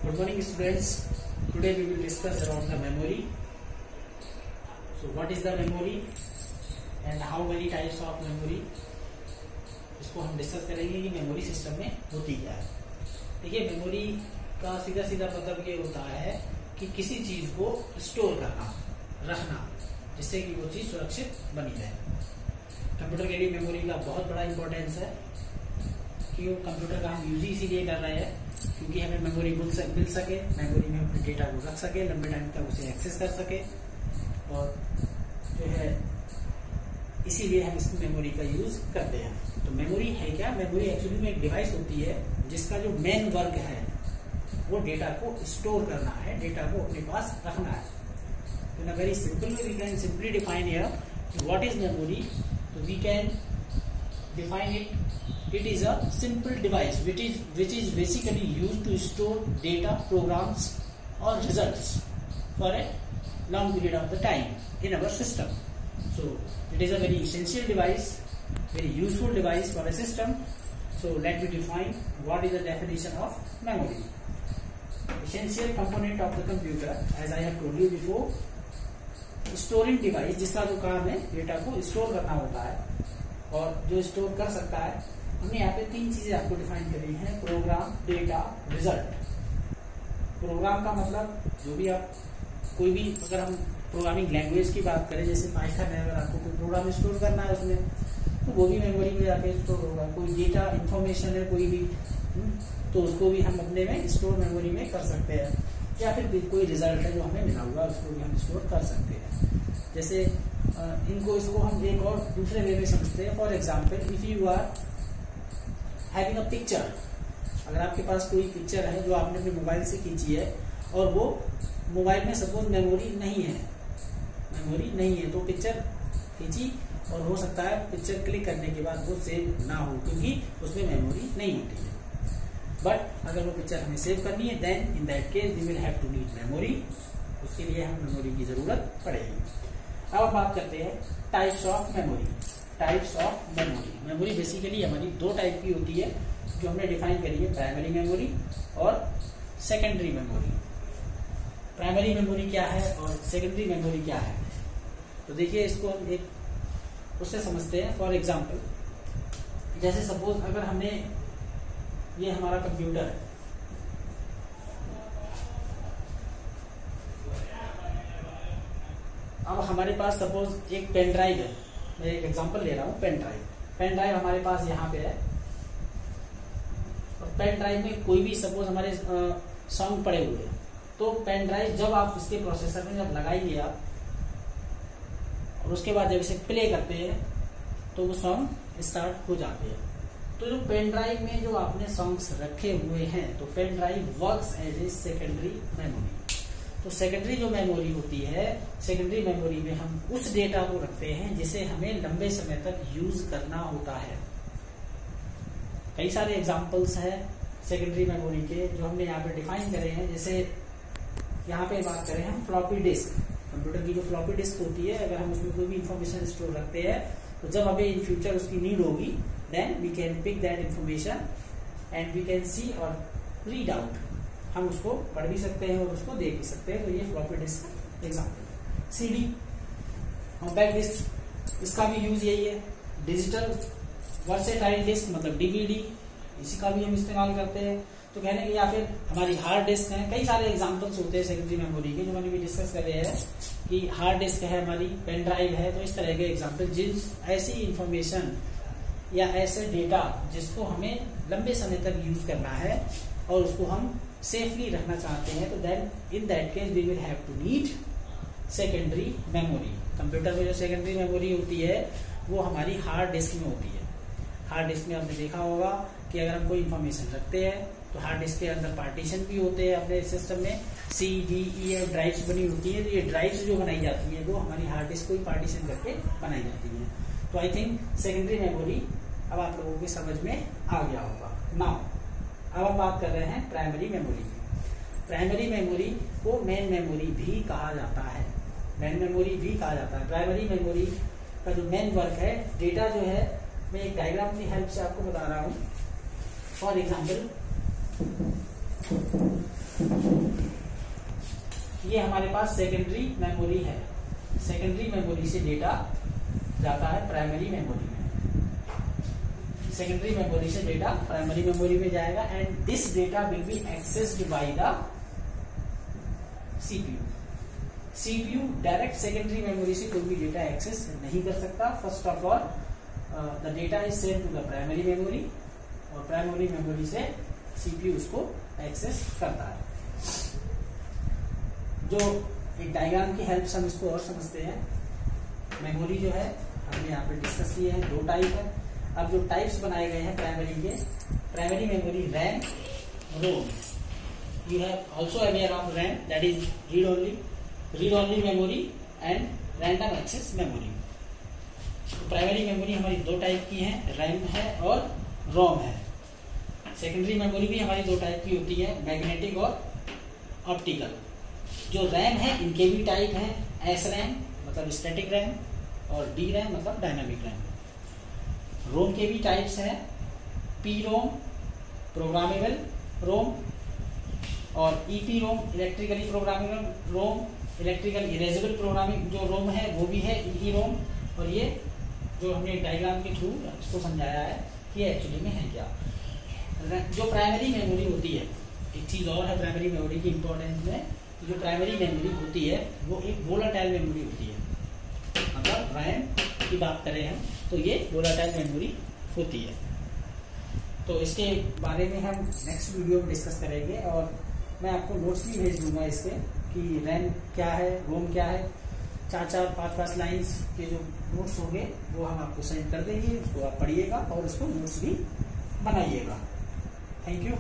Good morning students. Today we will discuss around the memory. So what is the memory and how many types of memory? इसको हम discuss करेंगे कि memory system में होती क्या है। देखिए मेमोरी का सीधा सीधा मतलब ये होता है कि किसी चीज को स्टोर करना, रखना, जिससे कि वो चीज सुरक्षित बनी रहे। कंप्यूटर के लिए मेमोरी का बहुत बड़ा इंपॉर्टेंस है कि वो कंप्यूटर का हम यूज इसीलिए कर रहे हैं क्योंकि हमें मेमोरी मिल सके, मेमोरी में अपने डेटा को रख सके, लंबे टाइम तक उसे एक्सेस कर सके, और जो है इसीलिए हम इस मेमोरी का यूज करते हैं। तो मेमोरी है क्या? मेमोरी एक्चुअली में एक डिवाइस होती है जिसका जो मेन वर्क है वो डेटा को स्टोर करना है, डेटा को अपने पास रखना है। तो in a very simple way we can simply define here what is memory. तो we can define it. It is a simple device which is basically used to store data, programs or results for a long period of the time in our system. So it is a very essential device, very useful device for a system. So let me define what is the definition of memory. Essential component of the computer, as I have told you before, storing device जिसका जो काम है data को store करना होता है और जो स्टोर कर सकता है। हमने यहाँ पे तीन चीजें आपको डिफाइन करी हैं: प्रोग्राम, डेटा, रिजल्ट। प्रोग्राम का मतलब जो भी आप कोई भी, अगर हम प्रोग्रामिंग लैंग्वेज की बात करें जैसे पाइथन है, अगर आपको कोई प्रोग्राम स्टोर करना है उसमें तो वो भी मेमोरी में जाके स्टोर होगा। कोई डेटा इंफॉर्मेशन है कोई भी, तो उसको भी हम अपने में स्टोर मेमोरी में कर सकते हैं। या फिर कोई रिजल्ट है जो हमें मिला हुआ उसको भी हम स्टोर कर सकते हैं। जैसे इसको हम एक और दूसरे वे में समझते हैं। For example, if you are having a picture, अगर आपके पास कोई पिक्चर है जो आपने अपने मोबाइल से खींची है और वो मोबाइल में सपोज मेमोरी नहीं है, तो पिक्चर खींची और हो सकता है पिक्चर क्लिक करने के बाद वो सेव ना हो क्योंकि उसमें मेमोरी नहीं होती है। बट अगर वो पिक्चर हमें सेव करनी है then in that case we will have to need memory. उसके लिए हम मेमोरी की जरूरत पड़ेगी। अब बात करते हैं types of memory. Types of memory. Memory basically हमारी दो टाइप की होती है जो हमने डिफाइन करी है: प्राइमरी मेमोरी और सेकेंडरी मेमोरी। प्राइमरी मेमोरी क्या है और सेकेंडरी मेमोरी क्या है? तो देखिए इसको हम एक उससे समझते हैं। फॉर एग्जांपल, जैसे सपोज अगर हमने, ये हमारा कंप्यूटर है, अब हमारे पास सपोज एक पेन ड्राइव है। मैं एक एग्जांपल ले रहा हूँ, पेन ड्राइव हमारे पास यहाँ पे है और पेन ड्राइव में कोई भी सपोज हमारे सॉन्ग पड़े हुए हैं, तो पेन ड्राइव जब आप इसके प्रोसेसर में जब लगाएंगे आप और उसके बाद जब इसे प्ले करते हैं तो वो सॉन्ग स्टार्ट हो जाते हैं। तो जो पेन ड्राइव में जो आपने सॉन्ग्स रखे हुए हैं, तो pen drive works as a secondary memory. तो सेकेंडरी जो मेमोरी होती है, सेकेंडरी मेमोरी में हम उस डेटा को रखते हैं जिसे हमें लंबे समय तक यूज करना होता है। कई सारे एग्जांपल्स हैं सेकेंडरी मेमोरी के जो हमने यहाँ पे डिफाइन करे हैं। जैसे यहाँ पे बात करें हम फ्लॉपी डिस्क, कंप्यूटर की जो फ्लॉपी डिस्क होती है, अगर हम उसमें कोई भी इंफॉर्मेशन स्टोर रखते हैं तो जब हमें इन फ्यूचर उसकी नीड होगी then we can pick that information and we can see और रीड आउट। हम उसको पढ़ भी सकते हैं और उसको देख भी सकते हैं। तो ये फ्लॉपी डिस्क का एग्जाम्पल। सीडी, कॉम्पैक्ट डिस्क, इसका भी यूज यही है। डिजिटल वर्सेटाइल डिस्क मतलब डीवीडी, इसी का भी हम इस्तेमाल करते हैं। तो कहने की, या फिर हमारी हार्ड डिस्क है। कई सारे एग्जांपल्स होते हैं सेकेंडरी मेमोरी के जो मैंने भी डिस्कस कर रहे हैं कि हार्ड डिस्क है हमारी, पेन ड्राइव है। तो इस तरह के एग्जाम्पल जिस ऐसी इंफॉर्मेशन या ऐसे डेटा जिसको हमें लंबे समय तक यूज करना है और उसको हम सेफली रखना चाहते हैं, तो then in that case we will have to need secondary memory. Computer में जो सेकेंडरी मेमोरी होती है वो हमारी हार्ड डिस्क में होती है। हार्ड डिस्क में आपने देखा होगा कि अगर हम कोई इंफॉर्मेशन रखते हैं तो हार्ड डिस्क के अंदर पार्टीशन भी होते हैं। अपने सिस्टम में सी, डी, ई और ड्राइव्स बनी होती है। तो ये ड्राइव्स जो बनाई जाती है वो हमारी हार्ड डिस्क को ही पार्टीशन करके बनाई जाती है। तो आई थिंक सेकेंडरी मेमोरी अब आप लोगों की समझ में आ गया होगा। नाउ अब हम बात कर रहे हैं प्राइमरी मेमोरी की। प्राइमरी मेमोरी को मेन मेमोरी भी कहा जाता है। मेन मेमोरी भी कहा जाता है। प्राइमरी मेमोरी का जो मेन वर्क है, डेटा जो है, मैं एक डायग्राम की हेल्प से आपको बता रहा हूँ। फॉर एग्जाम्पल, ये हमारे पास सेकेंडरी मेमोरी है। सेकेंडरी मेमोरी से डेटा जाता है प्राइमरी मेमोरी में। सेकेंडरी मेमोरी से डेटा प्राइमरी मेमोरी में जाएगा and this data will be accessed by the CPU. CPU direct secondary memory से कोई भी डेटा एक्सेस नहीं कर सकता। First of all the data is send to the primary memory और प्राइमरी मेमोरी से सीपीयू उसको एक्सेस करता है। जो एक डायग्राम की हेल्प से हम इसको और समझते हैं। मेमोरी जो है हमने यहाँ पे डिस्कस किए हैं, 2 टाइप है। अब जो टाइप्स बनाए गए हैं प्राइमरी के, primary memory RAM, ROM. You have also aware of RAM, that is read only memory and random access memory. तो प्राइमरी मेमोरी हमारी 2 टाइप की है, रैम है और रोम है। सेकेंडरी मेमोरी भी हमारी 2 टाइप की होती है, मैग्नेटिक और ऑप्टिकल। जो रैम है इनके भी टाइप हैं, एस रैम मतलब स्टैटिक रैम और डी रैम मतलब डायनामिक रैम। रोम के भी टाइप्स हैं, पी रोम प्रोग्रामेबल रोम और EP ROM electrically programmable ROM, electrical erasable programming जो रोम है वो भी है ईपी रोम। और ये जो हमने डायग्राम के थ्रू इसको समझाया है कि एक्चुअली में है क्या। जो प्राइमरी मेमोरी होती है, एक चीज और है प्राइमरी मेमोरी की इंपॉर्टेंस में, जो प्राइमरी मेमोरी होती है वो एक वोलाटाइल मेमोरी होती है। मतलब रैम की बात करें हम तो ये वोलाटाइल मेमोरी होती है। तो इसके बारे में हम नेक्स्ट वीडियो में डिस्कस करेंगे और मैं आपको नोट्स भी भेज दूंगा इसके कि रैम क्या है, रोम क्या है। 4-4, 5-5 लाइन्स के जो नोट्स होंगे वो हम आपको सेंड कर देंगे, उसको आप पढ़िएगा और उसको नोट्स भी बनाइएगा। Thank you.